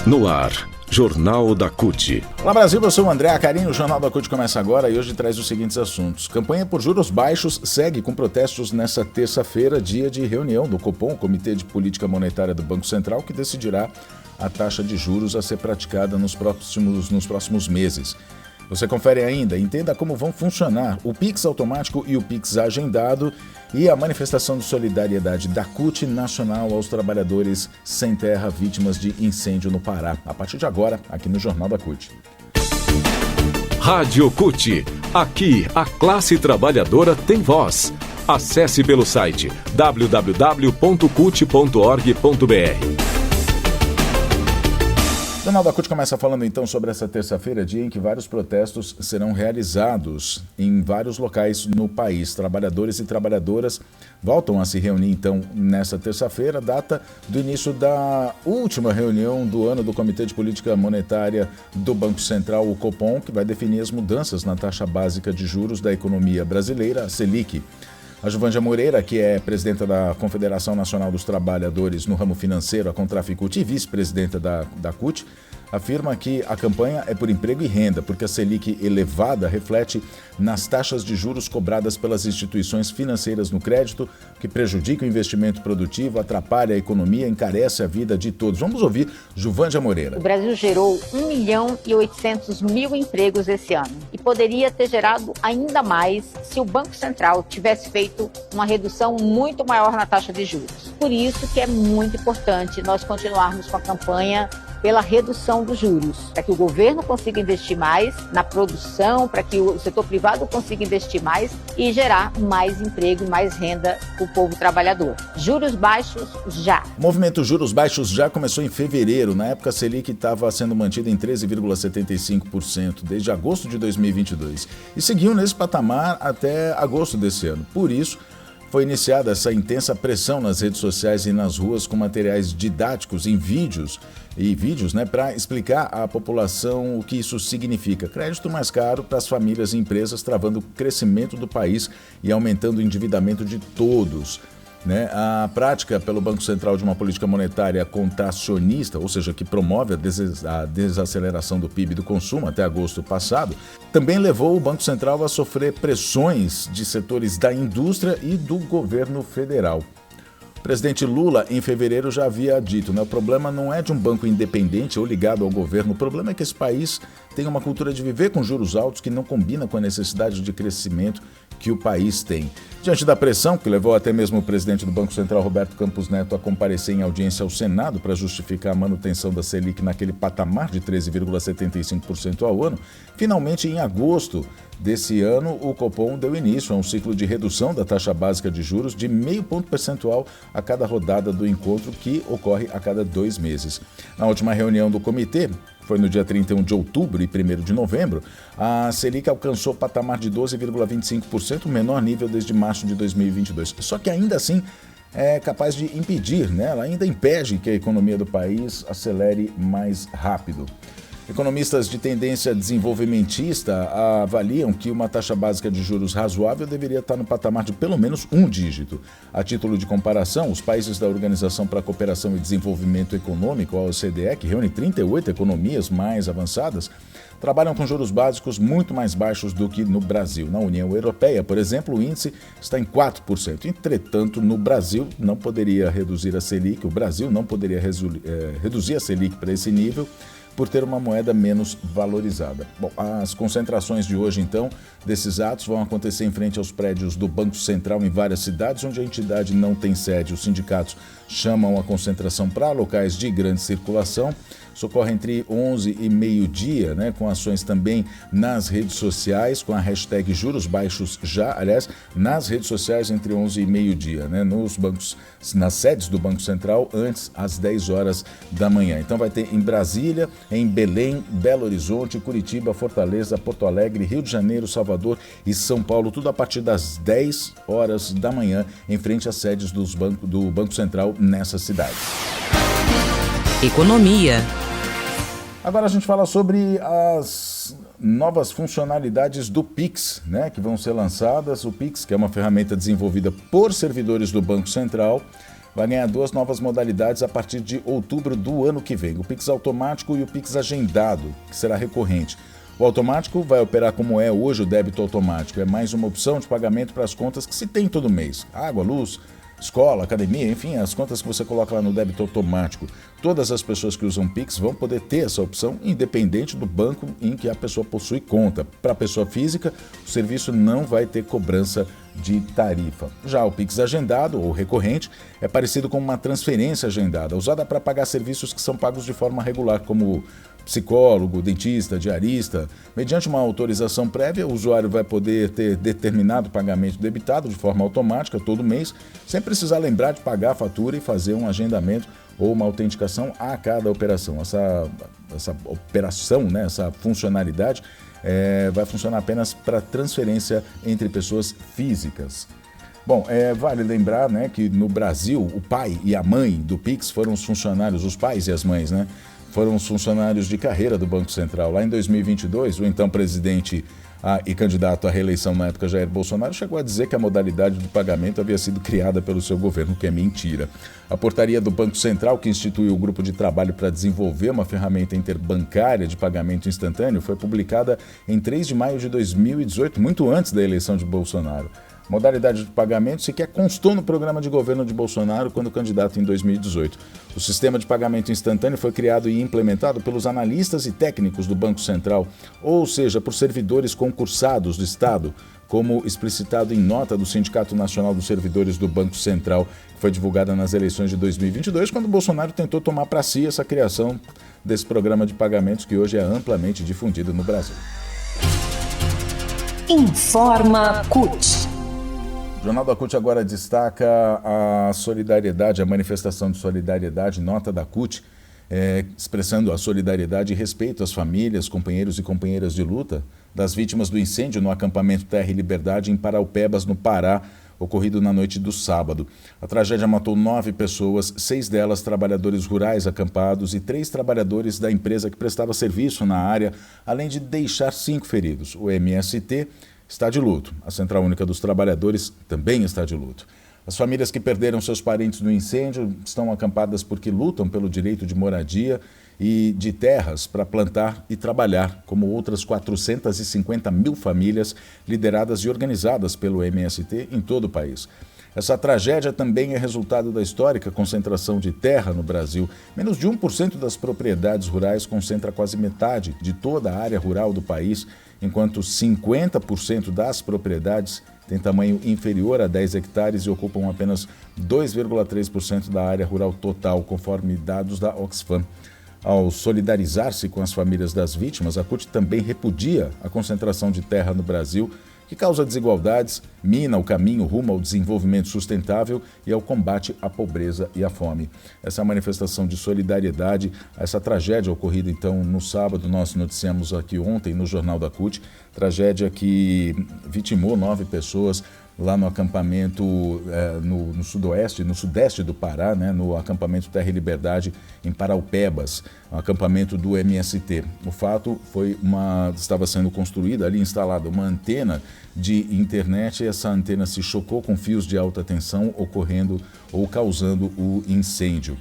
No ar, Jornal da CUT. Olá Brasil, eu sou o André Acarini, o Jornal da CUT começa agora e hoje traz os seguintes assuntos. Campanha por juros baixos segue com protestos nesta terça-feira, dia de reunião do Copom, Comitê de Política Monetária do Banco Central, que decidirá a taxa de juros a ser praticada nos próximos meses. Você confere ainda, entenda como vão funcionar o Pix automático e o Pix agendado e a manifestação de solidariedade da CUT Nacional aos trabalhadores sem terra vítimas de incêndio no Pará. A partir de agora, aqui no Jornal da CUT. Rádio CUT. Aqui, a classe trabalhadora tem voz. Acesse pelo site www.cut.org.br. O Jornal da CUT começa falando então sobre essa terça-feira, dia em que vários protestos serão realizados em vários locais no país. Trabalhadores e trabalhadoras voltam a se reunir então nessa terça-feira, data do início da última reunião do ano do Comitê de Política Monetária do Banco Central, o Copom, que vai definir as mudanças na taxa básica de juros da economia brasileira, a Selic. A Juvândia Moreira, que é presidenta da Confederação Nacional dos Trabalhadores no ramo financeiro, a Contraficut, e vice-presidenta da CUT, afirma que a campanha é por emprego e renda, porque a Selic elevada reflete nas taxas de juros cobradas pelas instituições financeiras no crédito, que prejudica o investimento produtivo, atrapalha a economia, encarece a vida de todos. Vamos ouvir Juvândia Moreira. O Brasil gerou 1.800.000 empregos esse ano e poderia ter gerado ainda mais se o Banco Central tivesse feito uma redução muito maior na taxa de juros. Por isso que é muito importante nós continuarmos com a campanha pela redução dos juros, para que o governo consiga investir mais na produção, para que o setor privado consiga investir mais e gerar mais emprego e mais renda para o povo trabalhador. Juros baixos já. O movimento Juros Baixos já começou em fevereiro. Na época, a Selic estava sendo mantida em 13,75% desde agosto de 2022 e seguiu nesse patamar até agosto desse ano. Por isso, foi iniciada essa intensa pressão nas redes sociais e nas ruas com materiais didáticos em vídeos, para explicar à população o que isso significa. Crédito mais caro para as famílias e empresas, travando o crescimento do país e aumentando o endividamento de todos. A prática pelo Banco Central de uma política monetária contracionista, ou seja, que promove a desaceleração do PIB e do consumo até agosto passado, também levou o Banco Central a sofrer pressões de setores da indústria e do governo federal. O presidente Lula, em fevereiro, já havia dito, o problema não é de um banco independente ou ligado ao governo, o problema é que esse país tem uma cultura de viver com juros altos que não combina com a necessidade de crescimento que o país tem. Diante da pressão, que levou até mesmo o presidente do Banco Central, Roberto Campos Neto, a comparecer em audiência ao Senado para justificar a manutenção da Selic naquele patamar de 13,75% ao ano, finalmente, em agosto desse ano, o Copom deu início a um ciclo de redução da taxa básica de juros de 0,5 ponto percentual a cada rodada do encontro, que ocorre a cada 2 meses. Na última reunião do comitê, foi no dia 31 de outubro e 1º de novembro, a Selic alcançou o patamar de 12,25%, o menor nível desde março de 2022. Só que ainda assim é capaz de impedir, ela ainda impede que a economia do país acelere mais rápido. Economistas de tendência desenvolvimentista avaliam que uma taxa básica de juros razoável deveria estar no patamar de pelo menos um dígito. A título de comparação, os países da Organização para a Cooperação e Desenvolvimento Econômico, a OCDE, que reúne 38 economias mais avançadas, trabalham com juros básicos muito mais baixos do que no Brasil. Na União Europeia, por exemplo, o índice está em 4%. Entretanto, no Brasil não poderia reduzir a Selic, o Brasil não poderia reduzir a Selic para esse nível, por ter uma moeda menos valorizada. Bom, as concentrações de hoje, então, desses atos vão acontecer em frente aos prédios do Banco Central em várias cidades onde a entidade não tem sede. Os sindicatos chamam a concentração para locais de grande circulação. Isso ocorre entre 11 e meio-dia, com ações também nas redes sociais, com a hashtag Juros Baixos Já, aliás, nas redes sociais entre 11 e meio-dia, nos bancos, nas sedes do Banco Central, antes às 10 horas da manhã. Então vai ter em Brasília, em Belém, Belo Horizonte, Curitiba, Fortaleza, Porto Alegre, Rio de Janeiro, Salvador e São Paulo, tudo a partir das 10 horas da manhã, em frente às sedes do Banco Central nessas cidades. Economia. Agora a gente fala sobre as novas funcionalidades do Pix, que vão ser lançadas. O Pix, que é uma ferramenta desenvolvida por servidores do Banco Central, vai ganhar 2 novas modalidades a partir de outubro do ano que vem. O Pix automático e o Pix agendado, que será recorrente. O automático vai operar como é hoje o débito automático. É mais uma opção de pagamento para as contas que se tem todo mês. Água, luz, escola, academia, enfim, as contas que você coloca lá no débito automático. Todas as pessoas que usam Pix vão poder ter essa opção, independente do banco em que a pessoa possui conta. Para a pessoa física, o serviço não vai ter cobrança de tarifa. Já o Pix agendado ou recorrente é parecido com uma transferência agendada, usada para pagar serviços que são pagos de forma regular, como psicólogo, dentista, diarista. Mediante uma autorização prévia, o usuário vai poder ter determinado pagamento debitado de forma automática todo mês, sem precisar lembrar de pagar a fatura e fazer um agendamento ou uma autenticação a cada operação. Essa operação, né, essa funcionalidade vai funcionar apenas para transferência entre pessoas físicas. Bom, vale lembrar, né, que no Brasil o pai e a mãe do Pix foram os funcionários, os pais e as mães, né? Foram os funcionários de carreira do Banco Central. Lá em 2022, o então presidente e candidato à reeleição na época, Jair Bolsonaro, chegou a dizer que a modalidade de pagamento havia sido criada pelo seu governo, que é mentira. A portaria do Banco Central, que instituiu o grupo de trabalho para desenvolver uma ferramenta interbancária de pagamento instantâneo, foi publicada em 3 de maio de 2018, muito antes da eleição de Bolsonaro. Modalidade de pagamento sequer constou no programa de governo de Bolsonaro quando candidato em 2018. O sistema de pagamento instantâneo foi criado e implementado pelos analistas e técnicos do Banco Central, ou seja, por servidores concursados do Estado, como explicitado em nota do Sindicato Nacional dos Servidores do Banco Central, que foi divulgada nas eleições de 2022, quando Bolsonaro tentou tomar para si essa criação desse programa de pagamentos que hoje é amplamente difundido no Brasil. Informa CUT. O Jornal da CUT agora destaca a solidariedade, a manifestação de solidariedade, nota da CUT, expressando a solidariedade e respeito às famílias, companheiros e companheiras de luta das vítimas do incêndio no acampamento Terra e Liberdade em Paraupebas, no Pará, ocorrido na noite do sábado. A tragédia matou 9 pessoas, 6 delas trabalhadores rurais acampados e 3 trabalhadores da empresa que prestava serviço na área, além de deixar 5 feridos. O MST está de luto. A Central Única dos Trabalhadores também está de luto. As famílias que perderam seus parentes no incêndio estão acampadas porque lutam pelo direito de moradia e de terras para plantar e trabalhar, como outras 450 mil famílias lideradas e organizadas pelo MST em todo o país. Essa tragédia também é resultado da histórica concentração de terra no Brasil. Menos de 1% das propriedades rurais concentra quase metade de toda a área rural do país, enquanto 50% das propriedades têm tamanho inferior a 10 hectares e ocupam apenas 2,3% da área rural total, conforme dados da Oxfam. Ao solidarizar-se com as famílias das vítimas, a CUT também repudia a concentração de terra no Brasil, que causa desigualdades, mina o caminho rumo ao desenvolvimento sustentável e ao combate à pobreza e à fome. Essa manifestação de solidariedade a essa tragédia ocorrida então no sábado, nós noticiamos aqui ontem no Jornal da CUT, tragédia que vitimou 9 pessoas lá no acampamento no sudeste do Pará, né, no acampamento Terra e Liberdade em Paraupebas, um acampamento do MST. O fato estava sendo construída ali, instalada uma antena de internet e essa antena se chocou com fios de alta tensão, ocorrendo ou causando o incêndio.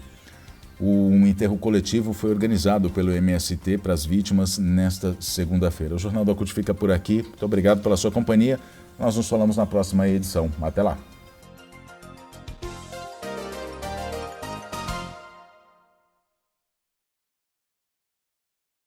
Um enterro coletivo foi organizado pelo MST para as vítimas nesta segunda-feira. O Jornal da CUT fica por aqui. Muito obrigado pela sua companhia. Nós nos falamos na próxima edição. Até lá.